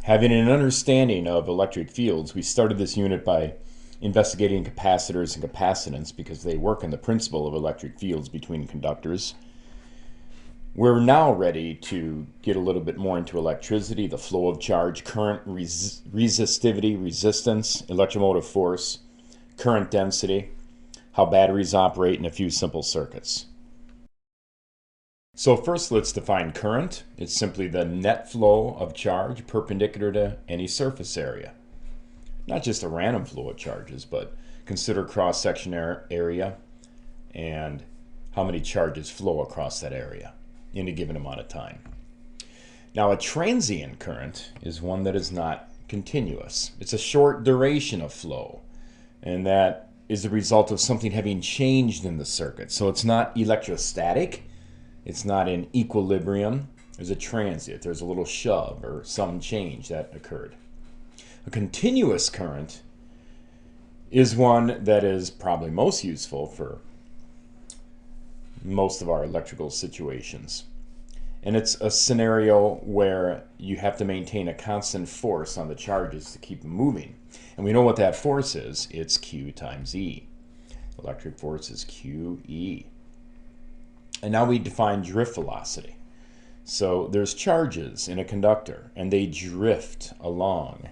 Having an understanding of electric fields, we started this unit by investigating capacitors and capacitance because they work in the principle of electric fields between conductors. We're now ready to get a little bit more into electricity, the flow of charge, current, resistivity, resistance, electromotive force, current density, how batteries operate, and a few simple circuits. So first, let's define current. It's simply the net flow of charge perpendicular to any surface area. Not just a random flow of charges, but consider cross-section area and how many charges flow across that area in a given amount of time. Now, a transient current is one that is not continuous. It's a short duration of flow, and that is the result of something having changed in the circuit. So it's not electrostatic. It's not in equilibrium. There's a transient. There's a little shove or some change that occurred. A continuous current is one that is probably most useful for most of our electrical situations. And it's a scenario where you have to maintain a constant force on the charges to keep them moving. And we know what that force is. It's Q times E. Electric force is QE. And now we define drift velocity. So there's charges in a conductor, and they drift along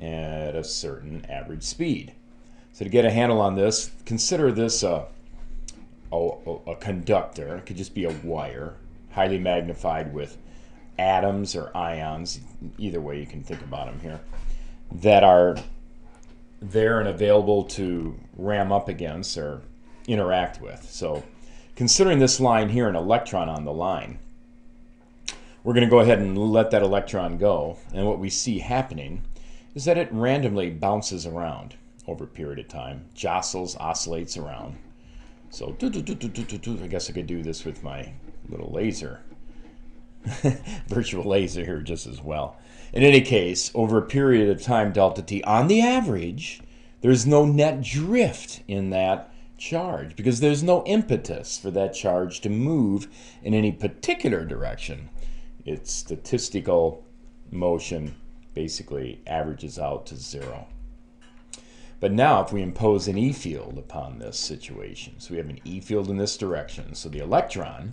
at a certain average speed. So to get a handle on this, consider this a conductor. It could just be a wire, highly magnified with atoms or ions, either way you can think about them here, that are there and available to ram up against or interact with. So considering this line here, an electron on the line, we're going to go ahead and let that electron go. And what we see happening is that it randomly bounces around over a period of time, jostles, oscillates around. So I guess I could do this with my little laser, virtual laser here just as well. In any case, over a period of time, delta t, on the average, there's no net drift in that charge because there's no impetus for that charge to move in any particular direction. Its statistical motion basically averages out to zero. But now if we impose an E field upon this situation, so we have an E field in this direction, so the electron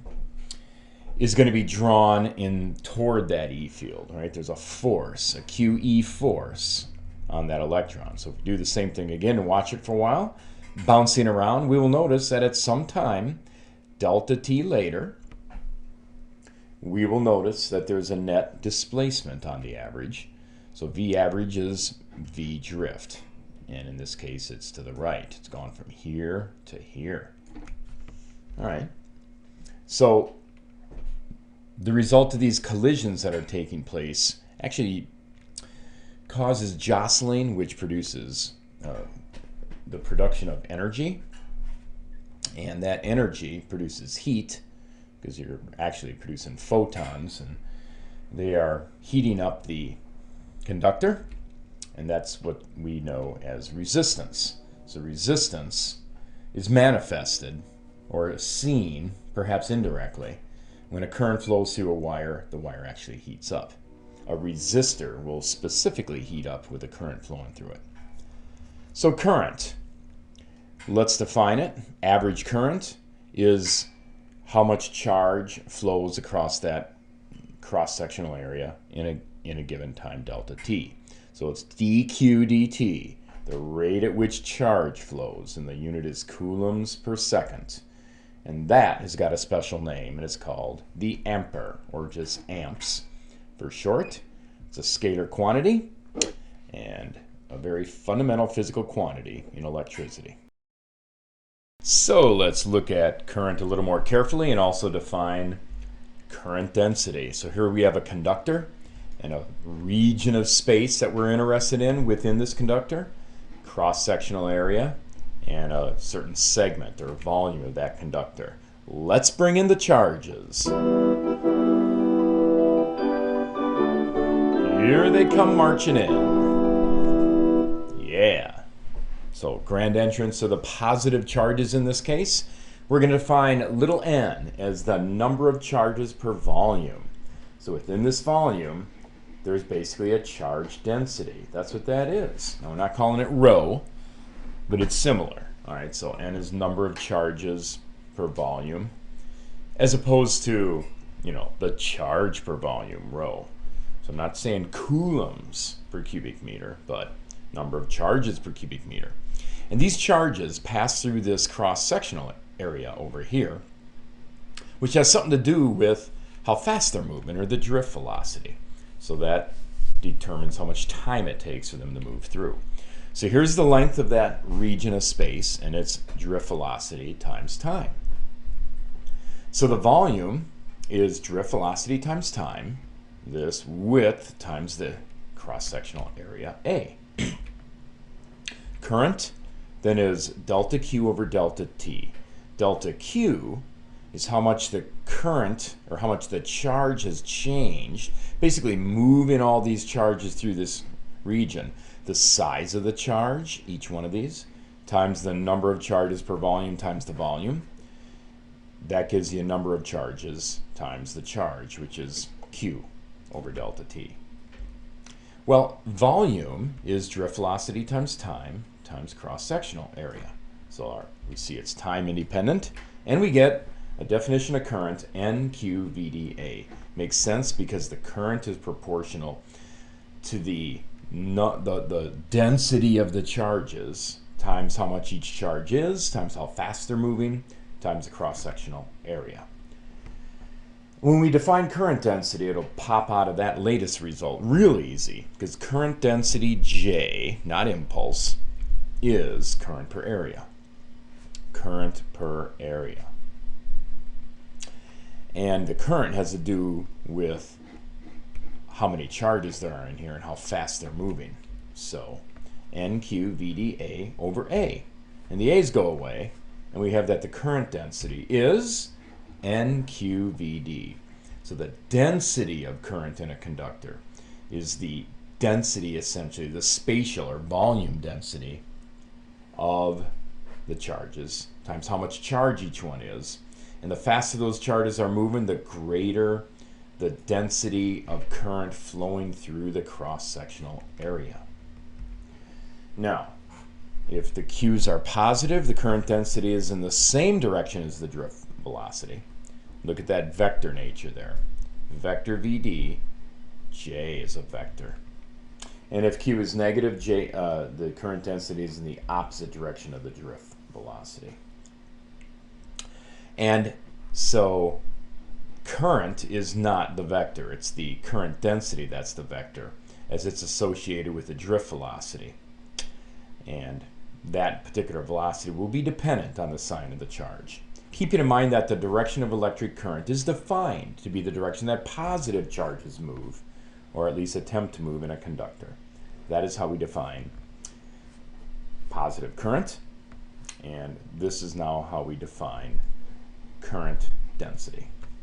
is going to be drawn in toward that E field, right? There's a force, a QE force on that electron. So if we do the same thing again and watch it for a while, bouncing around, we will notice that at some time, delta t later, we will notice that there's a net displacement on the average. So V average is V drift. And in this case, it's to the right. It's gone from here to here. All right. So the result of these collisions that are taking place actually causes jostling, which produces the production of energy. And that energy produces heat because you're actually producing photons, and they are heating up the conductor. And that's what we know as resistance. So resistance is manifested or seen, perhaps indirectly, when a current flows through a wire, the wire actually heats up. A resistor will specifically heat up with a current flowing through it. So current, let's define it. Average current is how much charge flows across that cross-sectional area in a given time, delta t. So it's dq dt, the rate at which charge flows, and the unit is coulombs per second. And that has got a special name, and it's called the ampere, or just amps for short. It's a scalar quantity and a very fundamental physical quantity in electricity. So let's look at current a little more carefully and also define current density. So here we have a conductor and a region of space that we're interested in within this conductor, cross-sectional area, and a certain segment or volume of that conductor. Let's bring in the charges. Here they come marching in. Yeah. So grand entrance of the positive charges in this case. We're going to define little n as the number of charges per volume. So within this volume, there's basically a charge density. That's what that is. Now, we're not calling it rho, but it's similar. All right, so N is number of charges per volume, as opposed to, the charge per volume, rho. So I'm not saying coulombs per cubic meter, but number of charges per cubic meter. And these charges pass through this cross-sectional area over here, which has something to do with how fast they're moving, or the drift velocity. So that determines how much time it takes for them to move through. So here's the length of that region of space, and it's drift velocity times time. So the volume is drift velocity times time, this width times the cross-sectional area A. Current then is delta Q over delta T. Delta Q is how much the current, or how much the charge has changed, basically moving all these charges through this region. The size of the charge, each one of these, times the number of charges per volume times the volume. That gives you a number of charges times the charge, which is Q over delta T. Well, volume is drift velocity times time times cross-sectional area. So we see it's time independent, and we get a definition of current, NQVDA. Makes sense because the current is proportional to the density of the charges times how much each charge is, times how fast they're moving, times the cross-sectional area. When we define current density, it'll pop out of that latest result real easy, because current density J, not impulse, is current per area. Current per area. And the current has to do with how many charges there are in here and how fast they're moving. So NQVDA over A. And the A's go away, and we have that the current density is NQVD. So the density of current in a conductor is the density, essentially, the spatial or volume density of the charges times how much charge each one is. And the faster those charges are moving, the greater the density of current flowing through the cross-sectional area. Now, if the Q's are positive, the current density is in the same direction as the drift velocity. Look at that vector nature there. Vector VD, J is a vector. And if Q is negative, the current density is in the opposite direction of the drift velocity. And so current is not the vector. It's the current density that's the vector, as it's associated with the drift velocity. And that particular velocity will be dependent on the sign of the charge. Keeping in mind that the direction of electric current is defined to be the direction that positive charges move, or at least attempt to move in a conductor. That is how we define positive current, and this is now how we define current density.